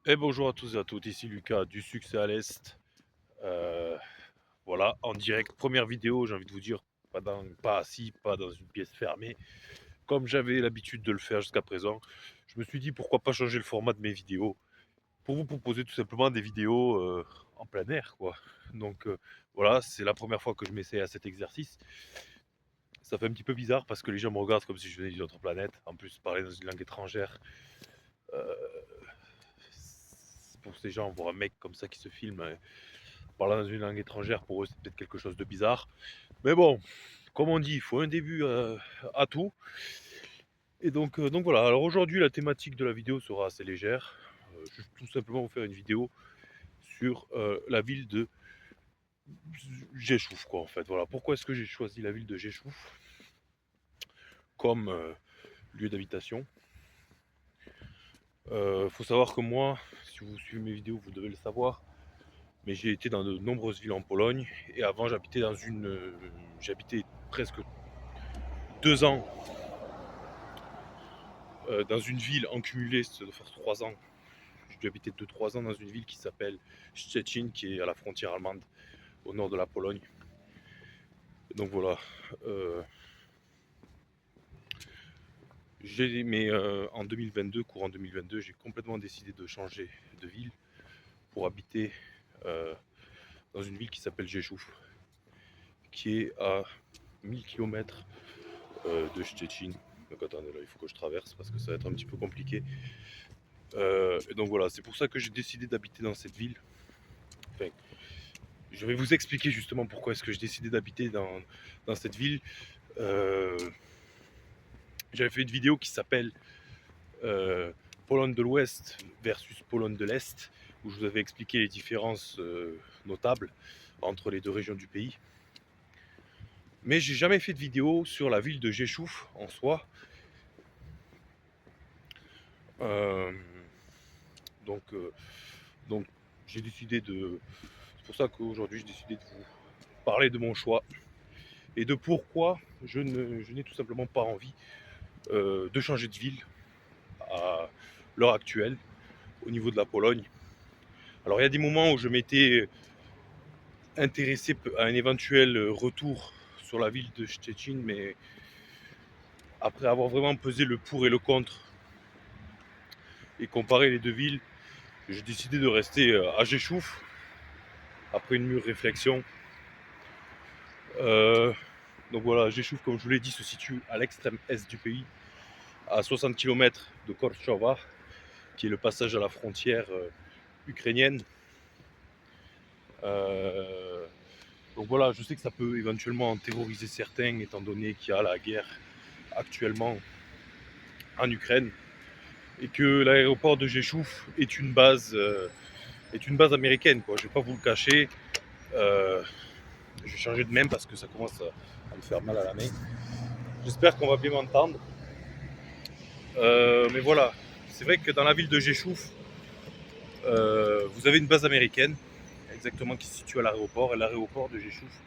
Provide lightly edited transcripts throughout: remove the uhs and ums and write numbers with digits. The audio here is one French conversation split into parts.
Et bonjour à tous et à toutes, ici Lucas du Succès à l'Est. Euh, voilà, en direct, première vidéo, j'ai envie de vous dire, pas assis, pas dans une pièce fermée, comme j'avais l'habitude de le faire jusqu'à présent. Je me suis dit pourquoi pas changer le format de mes vidéos, pour vous proposer tout simplement des vidéos en plein air, quoi. Donc voilà, c'est la première fois que je m'essaie à cet exercice. Ça fait un petit peu bizarre parce que les gens me regardent comme si je venais d'une autre planète. En plus, parler dans une langue étrangère, euh, pour ces gens, voir un mec comme ça qui se filme, parlant dans une langue étrangère, pour eux, c'est peut-être quelque chose de bizarre. Mais bon, comme on dit, il faut un début à tout. Et donc voilà, alors aujourd'hui, la thématique de la vidéo sera assez légère. Je vais tout simplement vous faire une vidéo sur la ville de Géchouf, quoi, en fait. Voilà, pourquoi est-ce que j'ai choisi la ville de Géchouf comme lieu d'habitation. Faut savoir que moi, si vous suivez mes vidéos, vous devez le savoir, mais j'ai été dans de nombreuses villes en Pologne. Et avant, j'habitais presque 2 ans dans une ville en cumulé, ça doit faire 3 ans. J'ai dû habiter 2-3 ans dans une ville qui s'appelle Szczecin, qui est à la frontière allemande, au nord de la Pologne. Donc voilà. Euh, en 2022, courant 2022, j'ai complètement décidé de changer de ville pour habiter euh, dans une ville qui s'appelle Rzeszów, qui est à 1000 km de Szczecin. Donc attendez, là, il faut que je traverse parce que ça va être un petit peu compliqué. Et donc voilà, c'est pour ça que j'ai décidé d'habiter dans cette ville. Enfin, je vais vous expliquer justement pourquoi est-ce que j'ai décidé d'habiter dans cette ville. Euh, J'avais fait une vidéo qui s'appelle Pologne de l'Ouest versus Pologne de l'Est, où je vous avais expliqué les différences notables entre les deux régions du pays. Mais j'ai jamais fait de vidéo sur la ville de Rzeszów en soi. Euh, donc, euh, donc j'ai décidé de. C'est pour ça qu'aujourd'hui j'ai décidé de vous parler de mon choix et de pourquoi je n'ai tout simplement pas envie de changer de ville à l'heure actuelle au niveau de la Pologne. Alors il y a des moments où je m'étais intéressé à un éventuel retour sur la ville de Szczecin, mais après avoir vraiment pesé le pour et le contre et comparé les deux villes, j'ai décidé de rester à Rzeszów après une mûre réflexion. Euh, donc voilà, Rzeszów, comme je vous l'ai dit, se situe à l'extrême est du pays, à 60 km de Korczowa, qui est le passage à la frontière ukrainienne. Euh, donc voilà, je sais que ça peut éventuellement terroriser certains, étant donné qu'il y a la guerre actuellement en Ukraine, et que l'aéroport de Rzeszów est une base américaine, quoi. Je vais pas vous le cacher. Euh, je vais changer de même parce que ça commence à me faire mal à la main. J'espère qu'on va bien m'entendre. Mais voilà, c'est vrai que dans la ville de Rzeszów, vous avez une base américaine, exactement, qui se situe à l'aéroport. Et l'aéroport de Rzeszów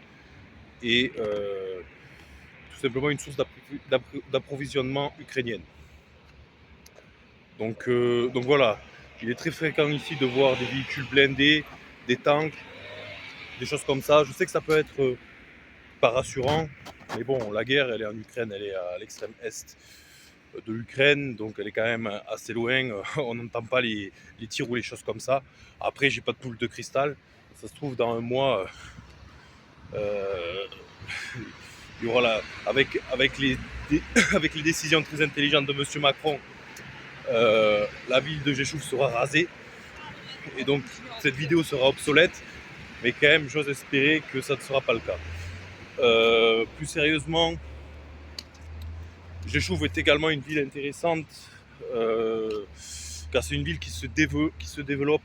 est tout simplement une source d'approvisionnement ukrainienne. Donc voilà, il est très fréquent ici de voir des véhicules blindés, des tanks, des choses comme ça. Je sais que ça peut être pas rassurant, mais bon, la guerre, elle est en Ukraine, elle est à l'extrême est de l'Ukraine, donc elle est quand même assez loin. On n'entend pas les tirs ou les choses comme ça. Après, j'ai pas de boule de cristal. Ça se trouve, dans un mois, euh, il y aura avec les décisions très intelligentes de M. Macron, la ville de Rzeszów sera rasée. Et donc, cette vidéo sera obsolète. Mais quand même, j'ose espérer que ça ne sera pas le cas. Plus sérieusement, Rzeszów est également une ville intéressante, car c'est une ville qui se développe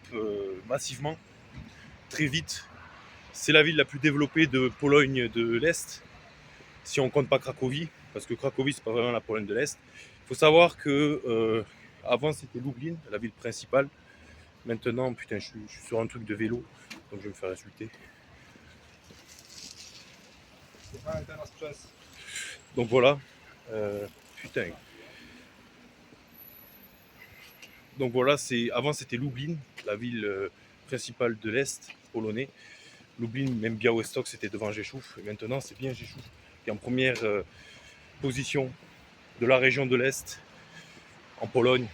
massivement, très vite. C'est la ville la plus développée de Pologne de l'Est, si on ne compte pas Cracovie, parce que Cracovie, c'est pas vraiment la Pologne de l'Est. Il faut savoir que avant, c'était Lublin, la ville principale. Maintenant, putain, je suis sur un truc de vélo, donc je vais me faire insulter. Donc voilà. Putain. Donc voilà, avant c'était Lublin, la ville principale de l'Est polonais. Lublin, même Białystok, c'était devant Rzeszów. Et maintenant, c'est bien Rzeszów qui est en première position de la région de l'Est en Pologne.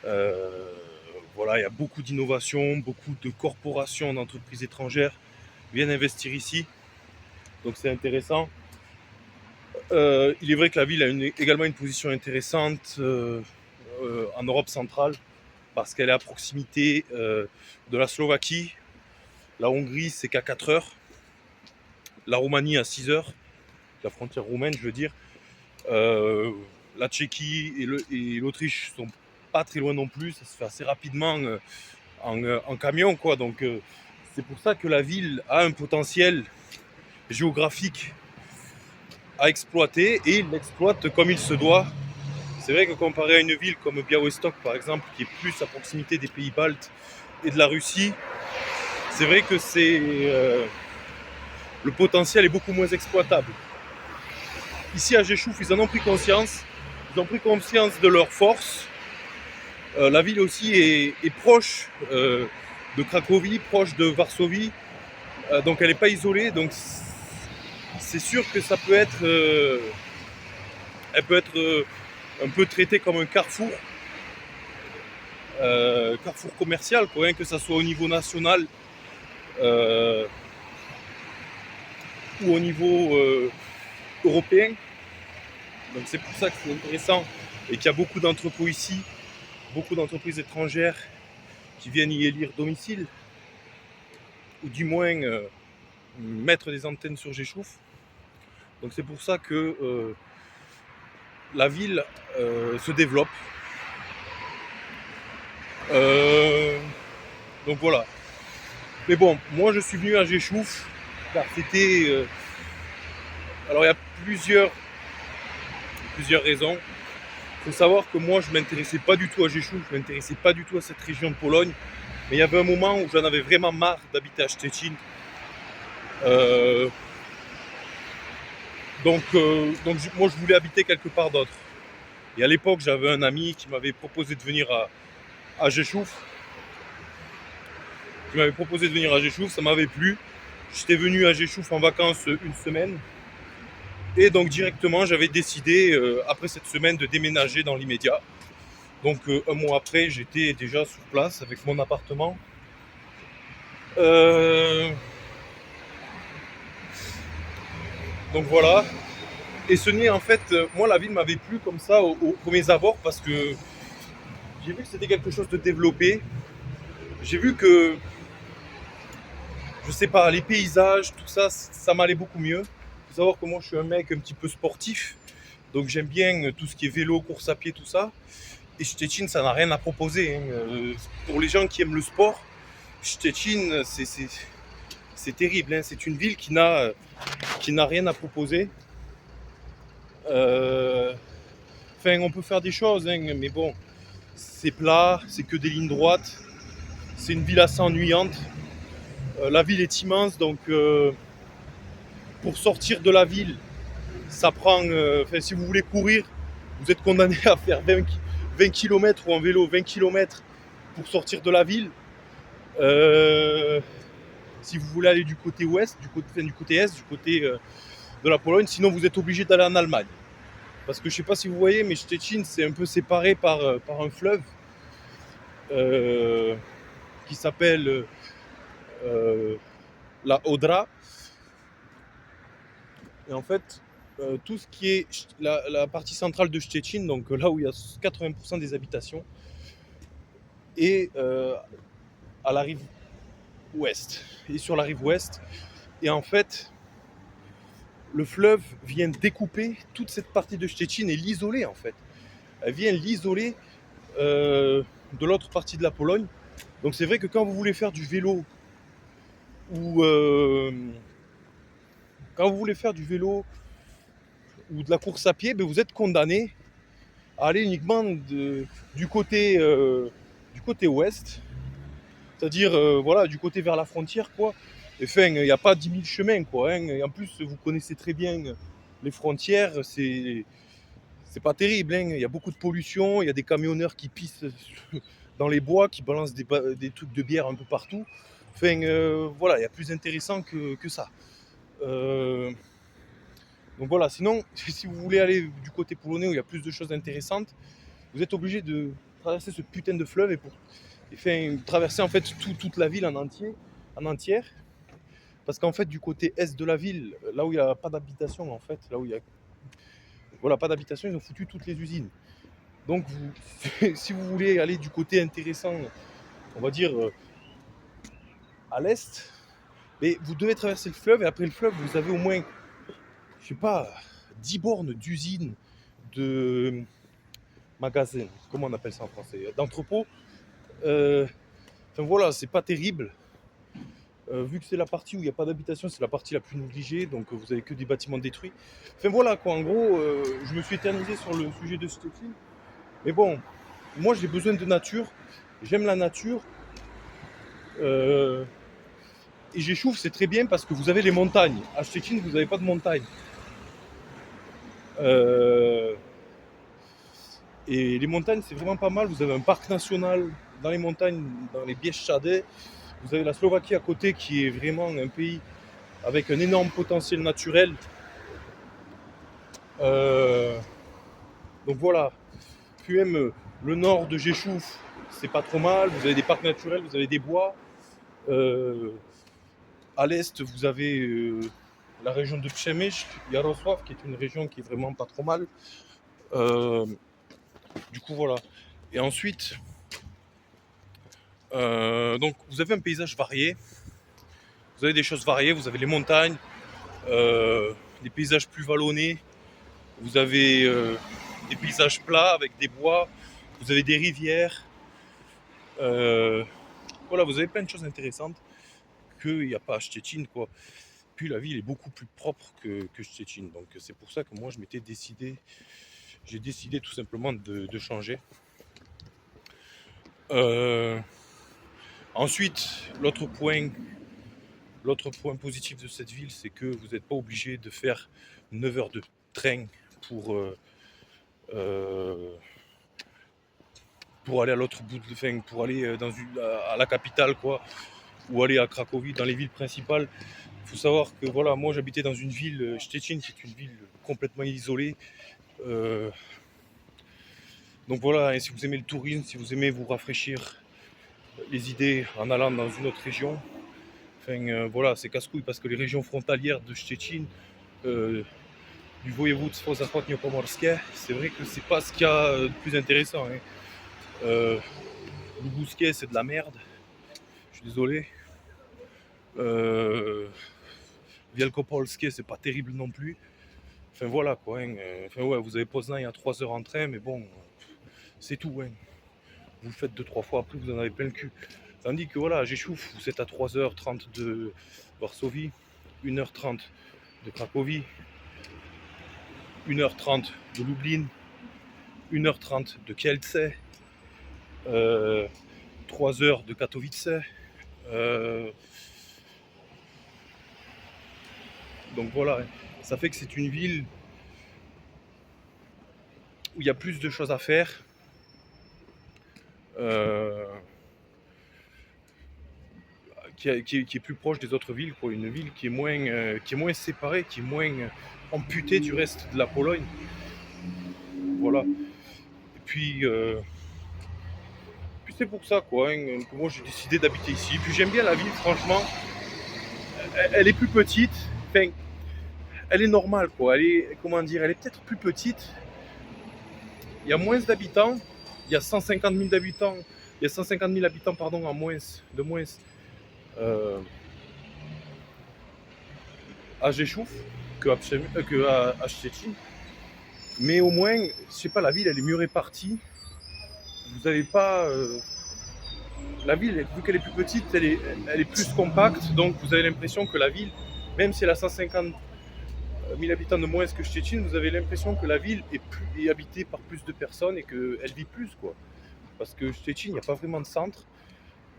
Voilà, il y a beaucoup d'innovations, beaucoup de corporations, d'entreprises étrangères viennent investir ici. Donc c'est intéressant. Il est vrai que la ville a également une position intéressante en Europe centrale parce qu'elle est à proximité de la Slovaquie. La Hongrie, c'est qu'à 4 heures. La Roumanie à 6 heures. La frontière roumaine, je veux dire. La Tchéquie et l'Autriche sont pas très loin non plus. Ça se fait assez rapidement en camion, quoi. Donc c'est pour ça que la ville a un potentiel géographique à exploiter et il l'exploite comme il se doit. C'est vrai que comparé à une ville comme Białystok par exemple, qui est plus à proximité des pays baltes et de la Russie, c'est vrai que le potentiel est beaucoup moins exploitable. Ici à Rzeszów, ils en ont pris conscience. Ils ont pris conscience de leur force. La ville aussi est proche de Cracovie, proche de Varsovie. Donc elle n'est pas isolée. Donc c'est sûr que ça peut être, elle peut être un peu traitée comme un carrefour, carrefour commercial, quoi, hein, que ça soit au niveau national ou au niveau européen. Donc c'est pour ça que c'est intéressant et qu'il y a beaucoup d'entrepôts ici, beaucoup d'entreprises étrangères qui viennent y élire domicile ou du moins mettre des antennes sur Rzeszów. Donc c'est pour ça que la ville se développe. Donc voilà. Mais bon, moi je suis venu à Rzeszów car c'était... alors il y a plusieurs raisons. Il faut savoir que moi je ne m'intéressais pas du tout à Rzeszów, je ne m'intéressais pas du tout à cette région de Pologne. Mais il y avait un moment où j'en avais vraiment marre d'habiter à Szczecin. Donc moi je voulais habiter quelque part d'autre. Et à l'époque j'avais un ami qui m'avait proposé de venir à Rzeszów. Ça m'avait plu. J'étais venu à Rzeszów en vacances une semaine. Et donc directement j'avais décidé après cette semaine de déménager dans l'immédiat. Donc un mois après j'étais déjà sur place avec mon appartement. Donc voilà. Et ce n'est en fait, moi la ville m'avait plu comme ça aux premiers abords parce que j'ai vu que c'était quelque chose de développé. J'ai vu que, je sais pas, les paysages, tout ça, ça m'allait beaucoup mieux. Il faut savoir que moi je suis un mec un petit peu sportif. Donc j'aime bien tout ce qui est vélo, course à pied, tout ça. Et Szczecin, ça n'a rien à proposer. Hein. Pour les gens qui aiment le sport, Szczecin, c'est terrible. Hein. C'est une ville qui n'a rien à proposer. Enfin, on peut faire des choses, hein, mais bon, c'est plat, c'est que des lignes droites. C'est une ville assez ennuyante. La ville est immense, donc pour sortir de la ville, ça prend... si vous voulez courir, vous êtes condamné à faire 20 km ou en vélo 20 km pour sortir de la ville. Si vous voulez aller du côté ouest, du côté est, du côté de la Pologne, sinon vous êtes obligé d'aller en Allemagne. Parce que je ne sais pas si vous voyez, mais Szczecin c'est un peu séparé par un fleuve qui s'appelle la Odra. Et en fait, tout ce qui est la partie centrale de Szczecin, donc là où il y a 80% des habitations, est à la rive ouest. Et sur la rive ouest. Et en fait, le fleuve vient découper toute cette partie de Szczecin et l'isoler en fait. Elle vient l'isoler de l'autre partie de la Pologne. Donc c'est vrai que quand vous voulez faire du vélo ou de la course à pied, ben vous êtes condamné à aller uniquement du côté ouest, c'est-à-dire voilà, du côté vers la frontière quoi. Enfin, il n'y a pas 10 000 chemins quoi, hein. Et en plus vous connaissez très bien les frontières, c'est c'est pas terrible, hein. Il y a beaucoup de pollution, il y a des camionneurs qui pissent dans les bois, qui balancent des trucs de bière un peu partout. Enfin, voilà, il y a plus intéressant que ça. Donc voilà, sinon, si vous voulez aller du côté polonais où il y a plus de choses intéressantes, vous êtes obligé de traverser ce putain de fleuve et traverser en fait toute la ville en entière. Parce qu'en fait, du côté est de la ville, là où il n'y a pas d'habitation, en fait, là où il y a voilà, pas d'habitation, ils ont foutu toutes les usines. Donc, si vous voulez aller du côté intéressant, on va dire à l'est, mais vous devez traverser le fleuve et après le fleuve, vous avez au moins, je sais pas, 10 bornes d'usines, de magasins, comment on appelle ça en français, d'entrepôts. Enfin voilà, c'est pas terrible. Vu que c'est la partie où il n'y a pas d'habitation, c'est la partie la plus négligée, donc vous avez que des bâtiments détruits. Enfin voilà quoi, en gros, je me suis éternisé sur le sujet de Stettin. Mais bon, moi j'ai besoin de nature, j'aime la nature. Et Rzeszów c'est très bien parce que vous avez les montagnes. À Stettin vous n'avez pas de montagne. Et les montagnes c'est vraiment pas mal, vous avez un parc national dans les montagnes, dans les Bieszczady. Vous avez la Slovaquie à côté qui est vraiment un pays avec un énorme potentiel naturel. Donc voilà. Puis même le nord de Rzeszów, c'est pas trop mal. Vous avez des parcs naturels, vous avez des bois. À l'est, vous avez la région de Przemyśl, Jarosław, qui est une région qui est vraiment pas trop mal. Du coup voilà. Et ensuite, donc vous avez un paysage varié. Vous avez des choses variées. Vous avez les montagnes, des paysages plus vallonnés. Vous avez des paysages plats avec des bois. Vous avez des rivières. Voilà, vous avez plein de choses intéressantes qu'il n'y a pas à Stettin, quoi. Puis la ville est beaucoup plus propre que Stettin. Donc c'est pour ça que moi j'ai décidé tout simplement de changer. Ensuite, l'autre point positif de cette ville, c'est que vous n'êtes pas obligé de faire 9 heures de train pour aller à l'autre bout de fin, pour aller à la capitale, quoi, ou aller à Cracovie, dans les villes principales. Il faut savoir que voilà, moi j'habitais dans une ville, Stettin, qui est une ville complètement isolée. Donc voilà, et si vous aimez le tourisme, si vous aimez vous rafraîchir les idées en allant dans une autre région, voilà, c'est casse-couille parce que les régions frontalières de Stettin, du województwo zachodniopomorskie, c'est vrai que c'est pas ce qu'il y a de plus intéressant. Hein. Lubuskie, c'est de la merde. Je suis désolé. Wielkopolskie, c'est pas terrible non plus. Enfin voilà quoi. Hein. Enfin ouais, vous avez Poznań à 3 heures en train, mais bon, c'est tout. Hein. Vous le faites 2-3 fois, après vous en avez plein le cul. Tandis que voilà, à Rzeszów, vous êtes à 3h30 de Varsovie, 1h30 de Cracovie, 1h30 de Lublin, 1h30 de Kielce, 3 heures de Katowice. Donc voilà, ça fait que c'est une ville où il y a plus de choses à faire. Qui est plus proche des autres villes, quoi. Une ville qui est moins séparée, qui est moins amputée du reste de la Pologne. Voilà. Et puis c'est pour ça, quoi, hein, que moi j'ai décidé d'habiter ici. Puis j'aime bien la ville, franchement. Elle est plus petite. Enfin, elle est normale, quoi. Elle est peut-être plus petite. Il y a moins d'habitants. Il y a 150 000 habitants. Il y a 150 000 habitants, pardon, de moins. À Rzeszów que à Stettin. Mais au moins, je sais pas, la ville elle est mieux répartie. Vous n'avez pas. La ville, vu qu'elle est plus petite, elle est plus compacte. Donc vous avez l'impression que la ville, même si elle a 150 000 habitants de moins que Stettin, vous avez l'impression que la ville est habitée par plus de personnes et qu'elle vit plus, quoi. Parce que Stettin, il n'y a pas vraiment de centre.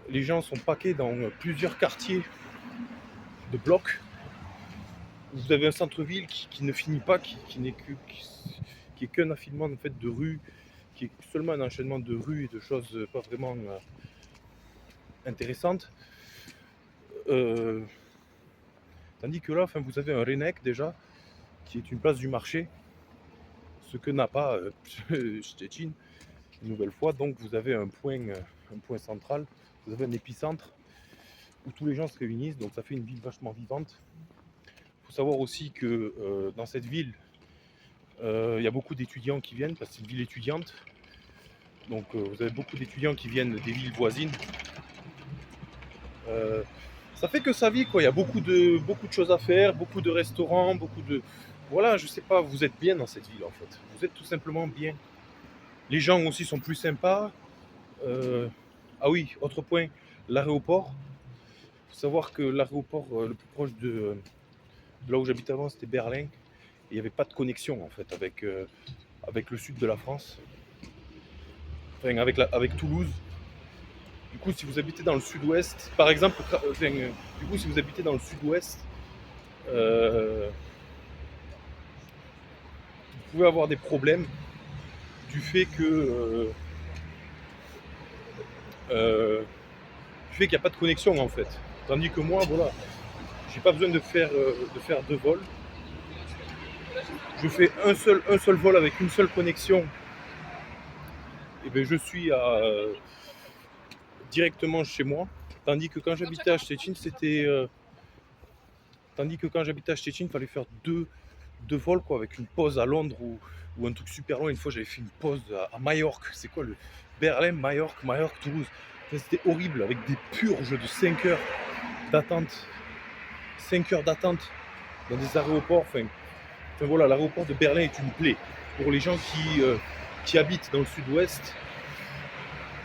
Les gens sont paqués dans plusieurs quartiers de blocs. Vous avez un centre-ville qui ne finit pas, qui qui est qu'un affinement en fait, de rues, qui est seulement un enchaînement de rues et de choses pas vraiment intéressantes. Tandis que là, enfin, vous avez un Rennec déjà, qui est une place du marché, ce que n'a pas Szczecin, une nouvelle fois. Donc vous avez un point central, vous avez un épicentre où tous les gens se réunissent, donc ça fait une ville vachement vivante. Il faut savoir aussi que dans cette ville, il y a beaucoup d'étudiants qui viennent, parce que c'est une ville étudiante. Donc vous avez beaucoup d'étudiants qui viennent des villes voisines. Ça fait que ça vit, quoi. Il y a beaucoup de choses à faire, beaucoup de restaurants, beaucoup de... Voilà, je sais pas, vous êtes bien dans cette ville en fait. Vous êtes tout simplement bien. Les gens aussi sont plus sympas. Ah oui, autre point, l'aéroport. Il faut savoir que l'aéroport le plus proche de là où j'habite avant, c'était Berlin. Et il n'y avait pas de connexion en fait avec le sud de la France. Enfin, avec Toulouse. Du coup, si vous habitez dans le sud-ouest, par exemple, du coup, si vous habitez dans le sud-ouest, vous pouvez avoir des problèmes du fait que qu'il n'y a pas de connexion en fait. Tandis que moi, voilà, j'ai pas besoin de faire deux vols. Je fais un seul vol avec une seule connexion. Et bien je suis directement chez moi. Tandis que quand j'habitais à Szczecin, il fallait faire deux vols quoi, avec une pause à Londres ou un truc super long. Une fois, j'avais fait une pause à Majorque. C'est quoi le Berlin, Majorque, Toulouse. Enfin, c'était horrible avec des purges de 5 heures d'attente. 5 heures d'attente dans des aéroports. Enfin voilà, l'aéroport de Berlin est une plaie. Pour les gens qui habitent dans le sud-ouest,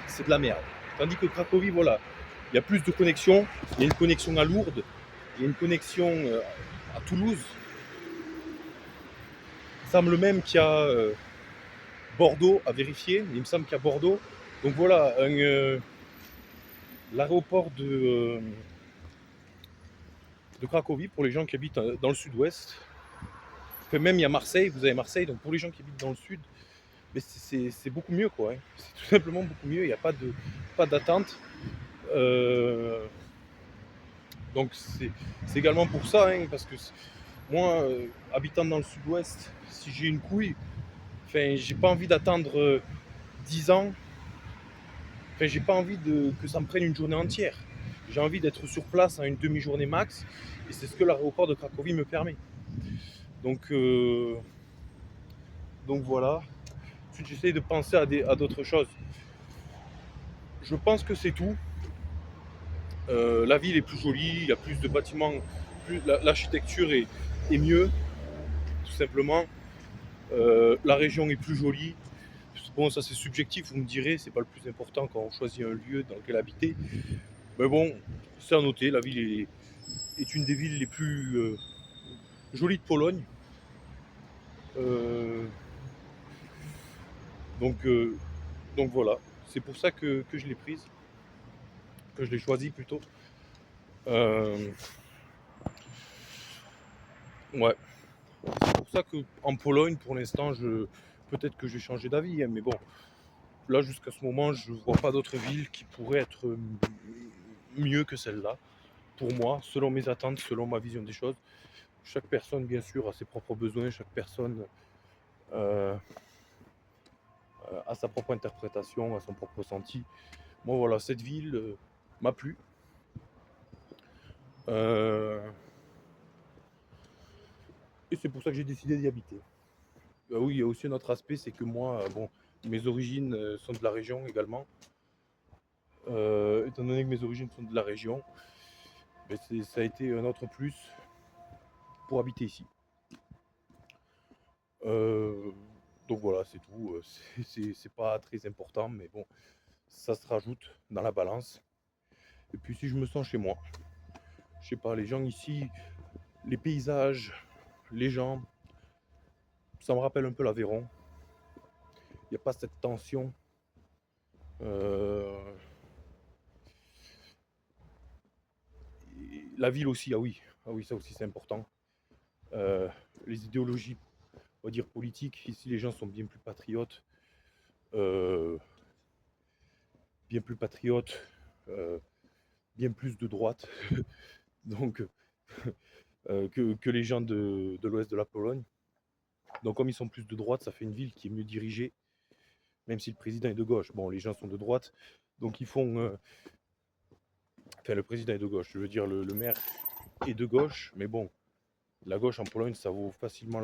c'est de la merde. Tandis que Cracovie, voilà, il y a plus de connexions. Il y a une connexion à Lourdes, il y a une connexion à Toulouse. Il semble même qu'il y a Bordeaux à vérifier, mais il me semble qu'il y a Bordeaux. Donc voilà, l'aéroport de Cracovie pour les gens qui habitent dans le sud-ouest. Enfin, même il y a Marseille, vous avez Marseille, donc pour les gens qui habitent dans le sud, mais c'est beaucoup mieux quoi. Hein. C'est tout simplement beaucoup mieux, il n'y a pas d'attente. Donc c'est également pour ça, hein, parce que moi, habitant dans le sud-ouest, si j'ai une couille, enfin j'ai pas envie d'attendre 10 ans, enfin j'ai pas envie que ça me prenne une journée entière. J'ai envie d'être sur place en une demi-journée max, et c'est ce que l'aéroport de Cracovie me permet. Donc voilà. Ensuite j'essaye de penser à d'autres choses. Je pense que c'est tout. La ville est plus jolie, il y a plus de bâtiments, l'architecture est mieux, tout simplement. La région est plus jolie. Bon, ça c'est subjectif, vous me direz, c'est pas le plus important quand on choisit un lieu dans lequel habiter. Mais bon, c'est à noter, la ville est une des villes les plus jolies de Pologne. Euh, donc, euh, donc voilà, c'est pour ça que je l'ai prise, que je l'ai choisie plutôt. Ouais, c'est pour ça qu'en Pologne, pour l'instant, peut-être que je vais changer d'avis, hein, mais bon, là jusqu'à ce moment, je ne vois pas d'autres villes qui pourraient être mieux que celle-là. Pour moi, selon mes attentes, selon ma vision des choses. Chaque personne, bien sûr, a ses propres besoins, chaque personne euh, a sa propre interprétation, a son propre ressenti. Moi, voilà, cette ville m'a plu. Et c'est pour ça que j'ai décidé d'y habiter. Oui, il y a aussi un autre aspect, c'est que moi, bon, mes origines sont de la région également. Étant donné que mes origines sont de la région, ben ça a été un autre plus pour habiter ici. Donc voilà, c'est tout. C'est pas très important, mais bon, ça se rajoute dans la balance. Et puis si je me sens chez moi, je sais pas, les gens ici, les paysages, les gens, ça me rappelle un peu l'Aveyron. Il n'y a pas cette tension. Euh, la ville aussi, ah oui, ça aussi c'est important. Les idéologies on va dire, politique. Ici, les gens sont bien plus patriotes. euh, bien plus patriotes, euh, bien plus de droite. Donc, que les gens de l'ouest de la Pologne. Donc comme ils sont plus de droite, ça fait une ville qui est mieux dirigée, même si le président est de gauche. Bon, les gens sont de droite, donc ils font... enfin, le président est de gauche, je veux dire le maire est de gauche, mais bon, la gauche en Pologne, ça vaut facilement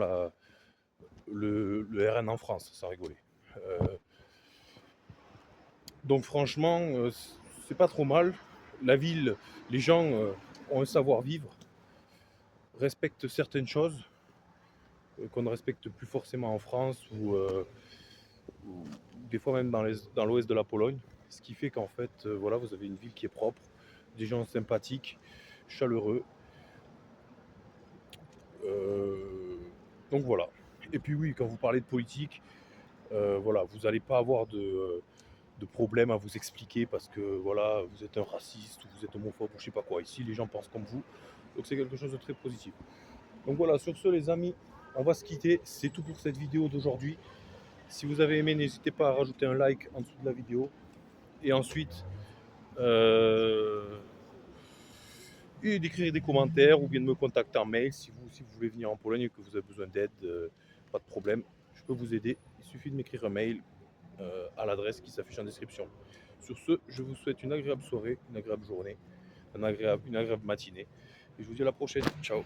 le RN en France, sans rigoler. Euh, donc franchement, c'est pas trop mal. La ville, les gens ont un savoir-vivre, respectent certaines choses qu'on ne respecte plus forcément en France ou des fois même dans l'ouest de la Pologne. Ce qui fait qu'en fait, voilà, vous avez une ville qui est propre, des gens sympathiques, chaleureux. Donc voilà. Et puis oui, quand vous parlez de politique, voilà, vous n'allez pas avoir de problème à vous expliquer parce que voilà, vous êtes un raciste ou vous êtes homophobe ou je sais pas quoi. Ici, les gens pensent comme vous. Donc c'est quelque chose de très positif. Donc voilà, sur ce les amis, on va se quitter. C'est tout pour cette vidéo d'aujourd'hui. Si vous avez aimé, n'hésitez pas à rajouter un like en dessous de la vidéo. Et ensuite, et d'écrire des commentaires ou bien de me contacter en mail si vous voulez venir en Pologne et que vous avez besoin d'aide, pas de problème, je peux vous aider. Il suffit de m'écrire un mail à l'adresse qui s'affiche en description. Sur ce, je vous souhaite une agréable soirée, une agréable journée, une agréable matinée. Et je vous dis à la prochaine. Ciao.